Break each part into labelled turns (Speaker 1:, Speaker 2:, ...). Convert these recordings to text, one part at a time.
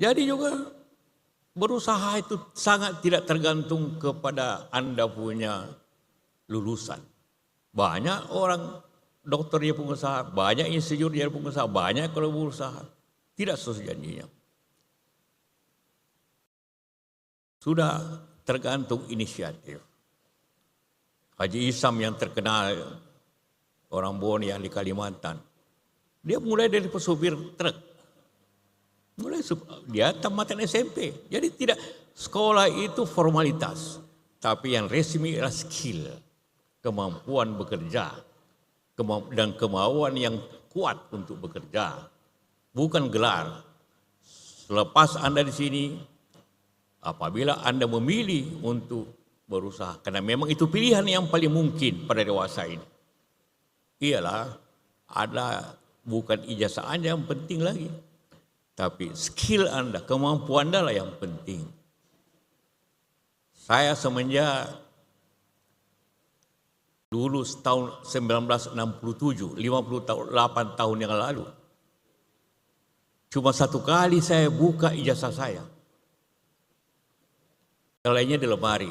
Speaker 1: Jadi juga berusaha itu sangat tidak tergantung kepada Anda punya lulusan. Banyak orang dokter dia pengusaha, banyak insinyur dia pengusaha, banyak kalau berusaha. Tidak sesuai janjinya. Sudah tergantung inisiatif. Haji Isam yang terkenal, orang Boni yang di Kalimantan, dia mulai dari pesopir truk. Dia tamatan SMP. Jadi tidak, sekolah itu formalitas. Tapi yang resmi adalah skill. Kemampuan bekerja. Dan kemauan yang kuat untuk bekerja. Bukan gelar. Selepas Anda di sini, apabila Anda memilih untuk berusaha, karena memang itu pilihan yang paling mungkin pada dewasa ini. Ialah ada bukan ijazah Anda yang penting lagi. Tapi skill Anda, kemampuan Anda lah yang penting. Saya semenjak dulu tahun 1967, 58 tahun yang lalu, cuma satu kali saya buka ijazah saya. Yang lainnya di lemari.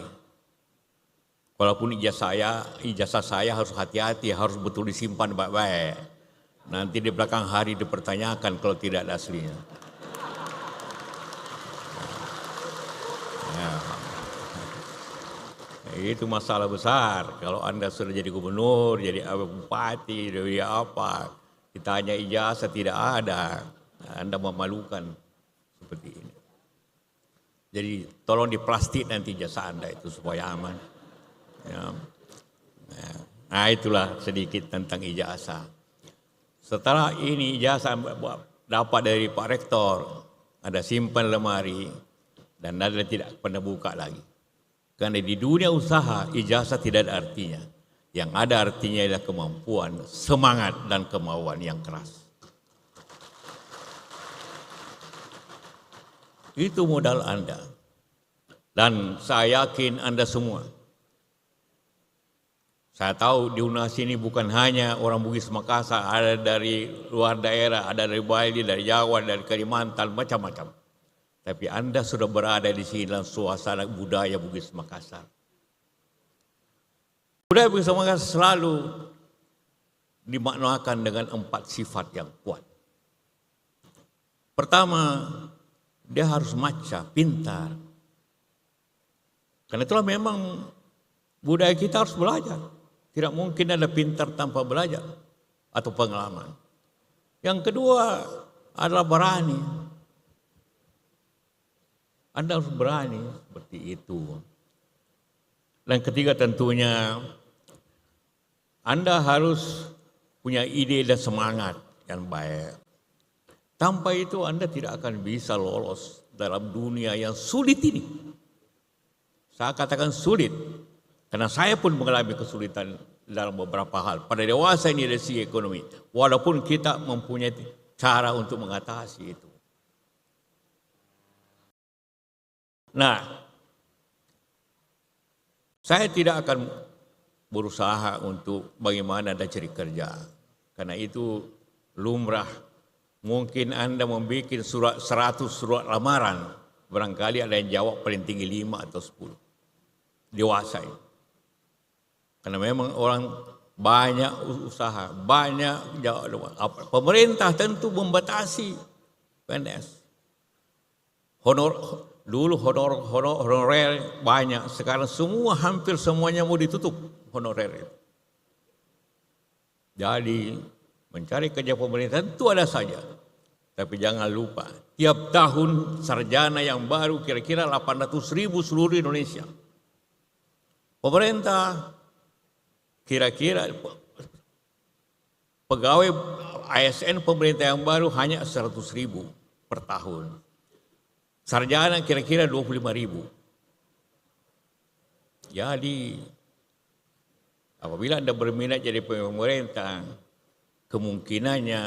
Speaker 1: Walaupun ijazah saya harus hati-hati, harus betul disimpan baik-baik. Nanti di belakang hari dipertanyakan kalau tidak ada aslinya. Ya. Itu masalah besar. Kalau Anda sudah jadi gubernur, jadi bupati, jadi apa, ditanya ijazah tidak ada, Anda memalukan seperti ini. Jadi tolong diplastik nanti ijazah Anda itu supaya aman. Ya. Nah itulah sedikit tentang ijazah. Setelah ini ijazah dapat dari Pak Rektor, ada simpan lemari dan Anda tidak pernah buka lagi. Karena di dunia usaha ijazah tidak ada artinya. Yang ada artinya adalah kemampuan, semangat dan kemauan yang keras. Itu modal Anda. Dan saya yakin Anda semua. Saya tahu di UNAS ini bukan hanya orang Bugis Makassar, ada dari luar daerah, ada dari Bali, dari Jawa, dari Kalimantan, macam-macam. Tapi Anda sudah berada di sini dalam suasana budaya Bugis Makassar. Budaya Bugis Makassar selalu dimaknakan dengan 4 sifat yang kuat. Pertama, dia harus maca, pintar. Karena itulah memang budaya kita harus belajar. Tidak mungkin ada pintar tanpa belajar atau pengalaman. Yang kedua adalah berani. Anda harus berani seperti itu. Dan ketiga tentunya Anda harus punya ide dan semangat yang baik. Tanpa itu Anda tidak akan bisa lolos dalam dunia yang sulit ini. Saya katakan sulit. Karena saya pun mengalami kesulitan dalam beberapa hal. Pada dewasa ini dari segi ekonomi. Walaupun kita mempunyai cara untuk mengatasi itu. Nah, saya tidak akan berusaha untuk bagaimana Anda cari kerja. Karena itu lumrah. Mungkin Anda membuat 100 surat lamaran. Barangkali ada yang jawab paling tinggi 5 atau 10. Dewasa ini. Karena memang orang banyak usaha, banyak pemerintah tentu membatasi PNS. Honorer banyak, sekarang hampir semuanya mau ditutup honorer itu. Jadi mencari kerja pemerintah tentu ada saja. Tapi jangan lupa, tiap tahun sarjana yang baru kira-kira 800.000 seluruh Indonesia. Pemerintah kira-kira pegawai ASN pemerintah yang baru hanya 100.000 per tahun. Sarjana kira-kira 25.000. Jadi apabila Anda berminat jadi pemerintah, kemungkinannya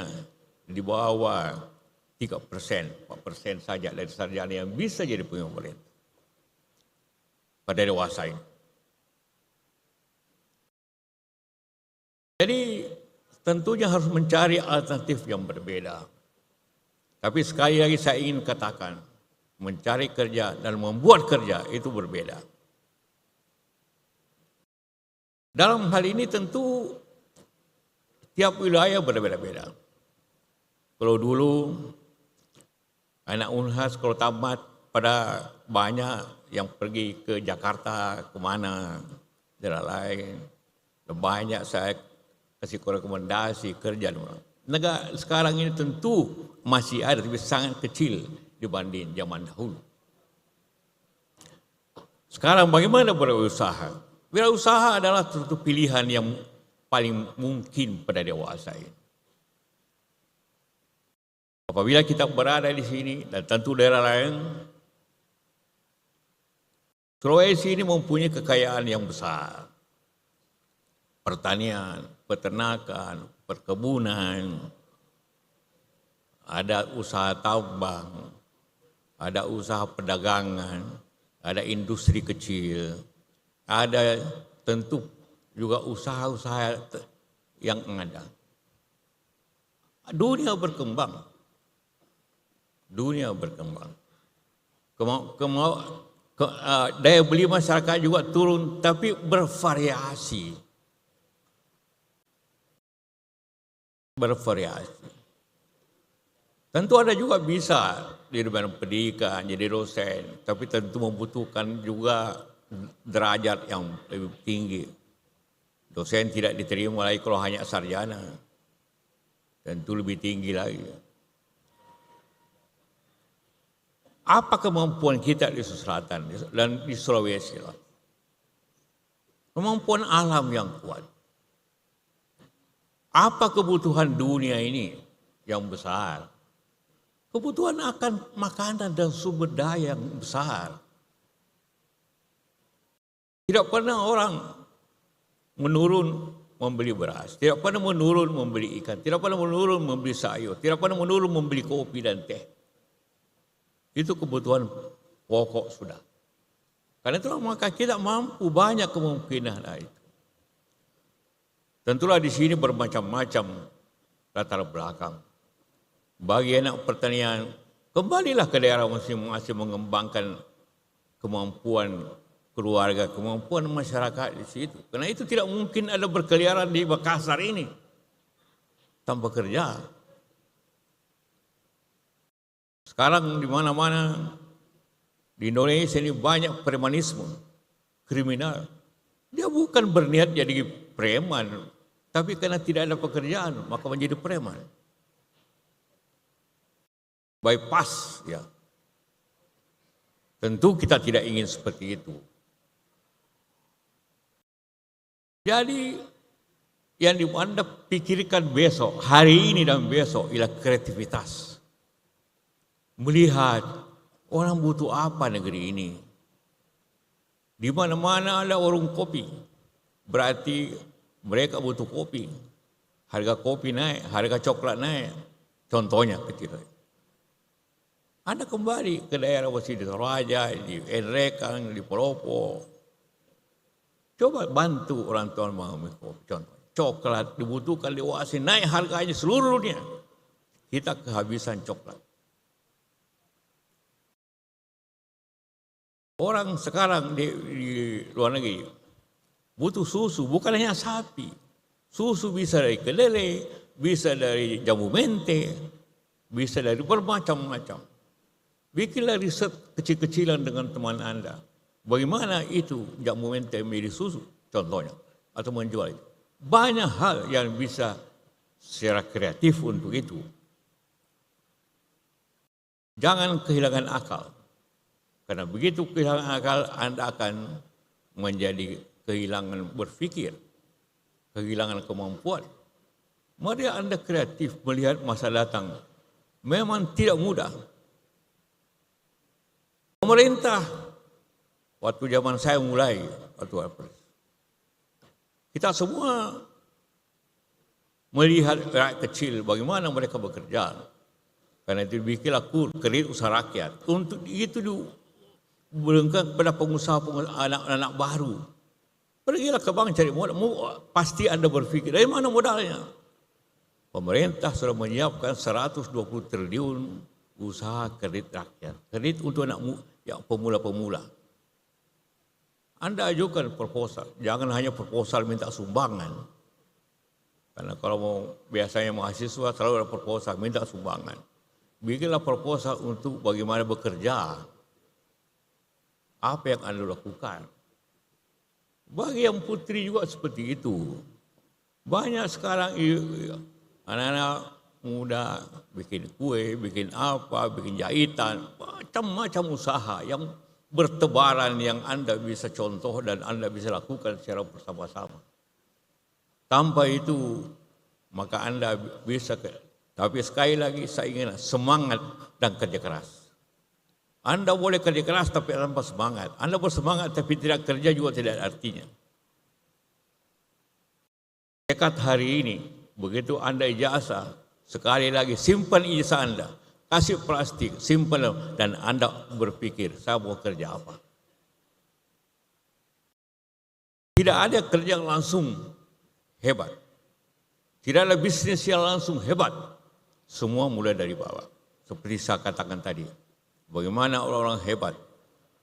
Speaker 1: di bawah 3%, 4% saja dari sarjana yang bisa jadi pemerintah pada dewasa ini. Jadi tentunya harus mencari alternatif yang berbeda. Tapi sekali lagi saya ingin katakan, mencari kerja dan membuat kerja itu berbeda. Dalam hal ini tentu tiap wilayah berbeda-beda. Kalau dulu anak Unhas kalau tamat pada banyak yang pergi ke Jakarta, kemana, daerah lain. Banyak saya kasih rekomendasi kerja. Negara sekarang ini tentu masih ada, tapi sangat kecil dibanding zaman dahulu. Sekarang bagaimana berusaha? Wirausaha adalah tentu pilihan yang paling mungkin pada dewasa ini. Apabila kita berada di sini dan tentu daerah lain, Sulawesi ini mempunyai kekayaan yang besar. Pertanian, peternakan, perkebunan, ada usaha tambang, ada usaha perdagangan, ada industri kecil, ada tentu juga usaha-usaha yang ada. Dunia berkembang. Daya beli masyarakat juga turun, tapi bervariasi. Tentu ada juga bisa di bidang pendidikan, jadi dosen, tapi tentu membutuhkan juga derajat yang lebih tinggi. Dosen tidak diterima lagi kalau hanya sarjana, tentu lebih tinggi lagi. Apa kemampuan kita di Selatan dan di Sulawesi? Kemampuan alam yang kuat. Apa kebutuhan dunia ini yang besar? Kebutuhan akan makanan dan sumber daya yang besar. Tidak pernah orang menurun membeli beras, tidak pernah menurun membeli ikan, tidak pernah menurun membeli sayur, tidak pernah menurun membeli kopi dan teh. Itu kebutuhan pokok sudah. Karena itulah maka kita mampu banyak kemungkinan itu. Tentulah di sini bermacam-macam latar belakang. Bagi anak pertanian, kembalilah ke daerah masing-masing mengembangkan kemampuan keluarga, kemampuan masyarakat di situ. Karena itu tidak mungkin ada berkeliaran di Makassar ini tanpa kerja. Sekarang di mana-mana di Indonesia ini banyak premanisme, kriminal. Dia bukan berniat jadi preman, tapi karena tidak ada pekerjaan maka menjadi preman. Bypass, ya. Tentu kita tidak ingin seperti itu. Jadi yang Anda pikirkan besok, hari ini dan besok ialah kreativitas. Melihat orang butuh apa negeri ini. Di mana-mana ada warung kopi. Berarti mereka butuh kopi. Harga kopi naik, harga coklat naik. Contohnya kecil. Anda kembali ke daerah di Toraja, di Enrekang, di Polopo. Coba bantu orang tua mengambil kopi. Contoh, coklat dibutuhkan di Oasis, naik harganya seluruh dunia. Kita kehabisan coklat. Orang sekarang di luar negeri butuh susu, bukan hanya sapi. Susu bisa dari kedelai, bisa dari jambu mente, bisa dari bermacam-macam. Bikinlah riset kecil-kecilan dengan teman Anda. Bagaimana itu jambu mente menjadi susu, contohnya, atau menjual itu. Banyak hal yang bisa secara kreatif untuk itu. Jangan kehilangan akal. Karena begitu kehilangan akal, Anda akan menjadi kehilangan berpikir, kehilangan kemampuan. Mari Anda kreatif melihat masa datang. Memang tidak mudah. Pemerintah, waktu zaman saya mulai, kita semua melihat rakyat kecil bagaimana mereka bekerja. Karena itu bikinlah kredit usaha rakyat. Untuk itu diberikan kepada pengusaha-pengusaha anak-anak baru. Pergilah ke bank cari modal, pasti Anda berpikir, dari mana modalnya? Pemerintah sudah menyiapkan 120 triliun usaha kredit rakyat. Kredit untuk anak yang pemula-pemula. Anda ajukan proposal, jangan hanya proposal minta sumbangan. Karena kalau mau biasanya mahasiswa selalu ada proposal minta sumbangan. Bikinlah proposal untuk bagaimana bekerja. Apa yang Anda lakukan? Bagi yang putri juga seperti itu. Banyak sekarang anak-anak muda bikin kue, bikin apa, bikin jahitan, macam-macam usaha yang bertebaran yang Anda bisa contoh dan Anda bisa lakukan secara bersama-sama. Tanpa itu maka Anda bisa, tapi sekali lagi saya ingin semangat dan kerja keras. Anda boleh kerja keras tapi tanpa semangat. Anda bersemangat tapi tidak kerja juga tidak ada artinya. Tekad hari ini, begitu Anda ijazah, sekali lagi simpan ijazah Anda. Kasih plastik, simpan dan Anda berpikir, saya mau kerja apa. Tidak ada kerja yang langsung hebat. Tidak ada bisnis yang langsung hebat. Semua mulai dari bawah. Seperti saya katakan tadi. Bagaimana orang-orang hebat.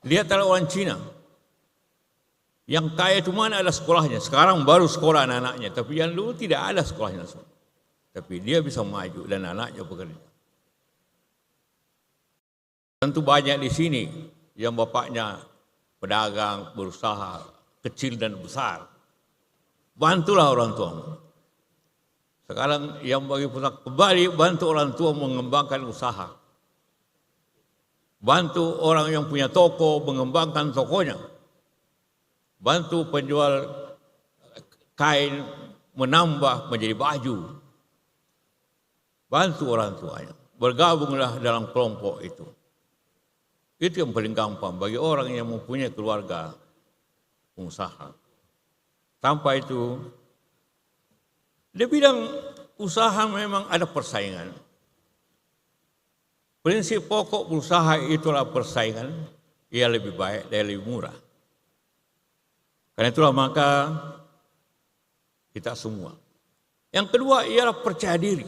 Speaker 1: Lihatlah orang Cina. Yang kaya itu mana ada sekolahnya. Sekarang baru sekolah anak-anaknya. Tapi yang dulu tidak ada sekolahnya. Tapi dia bisa maju dan anaknya bekerja. Tentu banyak di sini yang bapaknya pedagang, berusaha, kecil dan besar. Bantulah orang tuamu. Sekarang yang bagi pusat kembali, bantu orang tua mengembangkan usaha. Bantu orang yang punya toko mengembangkan tokonya. Bantu penjual kain menambah menjadi baju. Bantu orang tuanya. Bergabunglah dalam kelompok itu. Itu yang paling gampang bagi orang yang mempunyai keluarga pengusaha. Tanpa itu, di bidang usaha memang ada persaingan. Prinsip pokok berusaha itulah persaingan, ia lebih baik dan lebih murah. Karena itulah maka kita semua. Yang kedua ialah percaya diri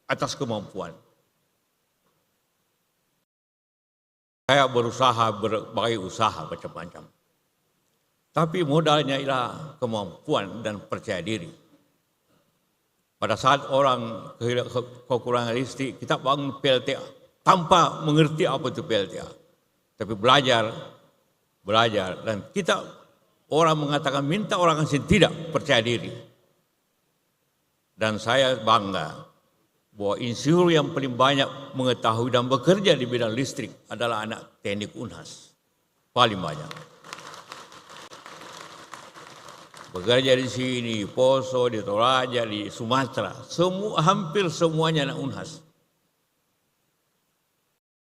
Speaker 1: atas kemampuan. Saya berusaha berbagai usaha macam-macam. Tapi modalnya ialah kemampuan dan percaya diri. Pada saat orang kekurangan listrik, kita bangun PLTA tanpa mengerti apa itu PLTA. Tapi belajar dan kita orang mengatakan minta orang asing tidak percaya diri. Dan saya bangga bahwa insinyur yang paling banyak mengetahui dan bekerja di bidang listrik adalah anak teknik Unhas. Paling banyak. Bekerja di sini, Poso, di Toraja, di Sumatera. Hampir semuanya anak Unhas.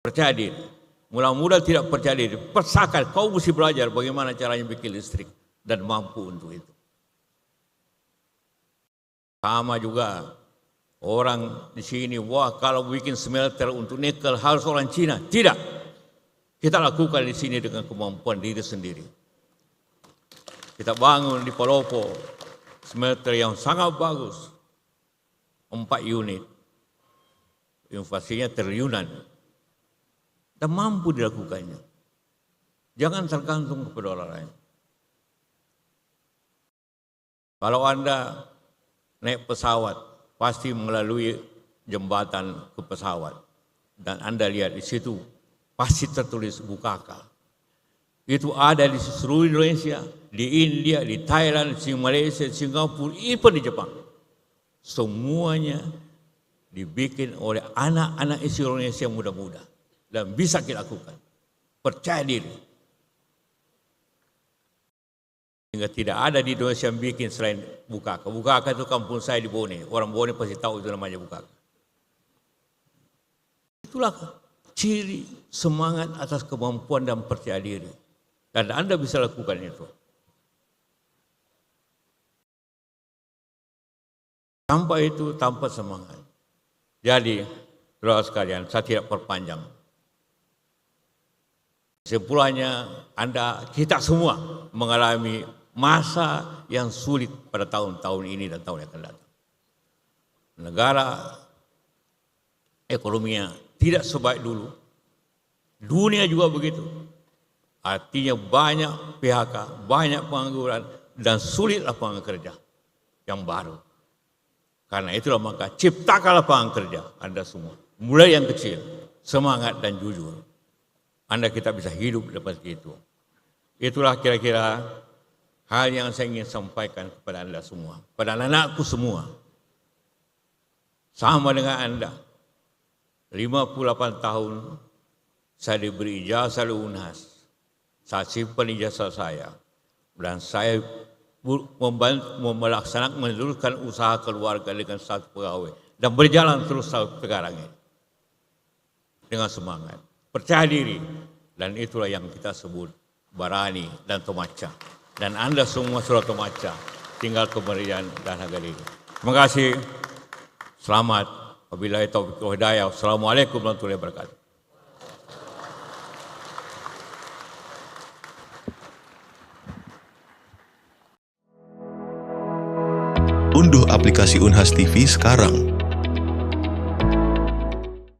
Speaker 1: Percaya diri. Mula-mula tidak percaya diri. Persakan, kau mesti belajar bagaimana caranya bikin listrik. Dan mampu untuk itu. Sama juga. Orang di sini, wah kalau bikin smelter untuk nikel harus orang Cina. Tidak. Kita lakukan di sini dengan kemampuan diri sendiri. Kita bangun di Palopo, smelter yang sangat bagus. 4 unit. Investasinya triliunan. Dan mampu dilakukannya. Jangan tergantung kepada orang lain. Kalau Anda naik pesawat, pasti melalui jembatan ke pesawat. Dan Anda lihat di situ, pasti tertulis Bukaka. Itu ada di seluruh Indonesia, di India, di Thailand, di Malaysia, di Singapura, even di Jepang. Semuanya dibikin oleh anak-anak Indonesia muda-muda. Dan bisa kita lakukan. Percaya diri. Sehingga tidak ada di Indonesia yang bikin selain Bukaka. Bukaka itu kampung saya di Bone. Orang Bone pasti tahu itu namanya Bukaka. Itulah ciri semangat atas kemampuan dan percaya diri. Dan Anda bisa lakukan itu. Tanpa itu, tanpa semangat. Jadi, saudara sekalian, saya tidak perpanjang. Kesimpulannya, kita semua mengalami masa yang sulit pada tahun-tahun ini dan tahun yang akan datang. Negara ekonominya tidak sebaik dulu. Dunia juga begitu. Artinya banyak PHK, banyak pengangguran, dan sulit lapangan kerja yang baru. Karena itulah maka ciptakan lapangan kerja Anda semua. Mulai yang kecil, semangat dan jujur. Anda kita bisa hidup dapat itu. Itulah kira-kira hal yang saya ingin sampaikan kepada Anda semua. Pada anak-anakku semua. Sama dengan Anda. 58 tahun saya diberi ijazah oleh Unhas. Saya simpan ijazah saya. Dan saya melaksanakan, meneruskan usaha keluarga dengan satu pegawai. Dan berjalan terus sampai sekarang ini. Dengan semangat. Percaya diri. Dan itulah yang kita sebut Barani dan Tomaca. Dan Anda semua sudah Tomaca. Tinggal kemudian dan harga diri. Terima kasih. Selamat. Wabillahi taufiq wal hidayah. Wassalamualaikum warahmatullahi wabarakatuh.
Speaker 2: Unduh aplikasi Unhas TV sekarang.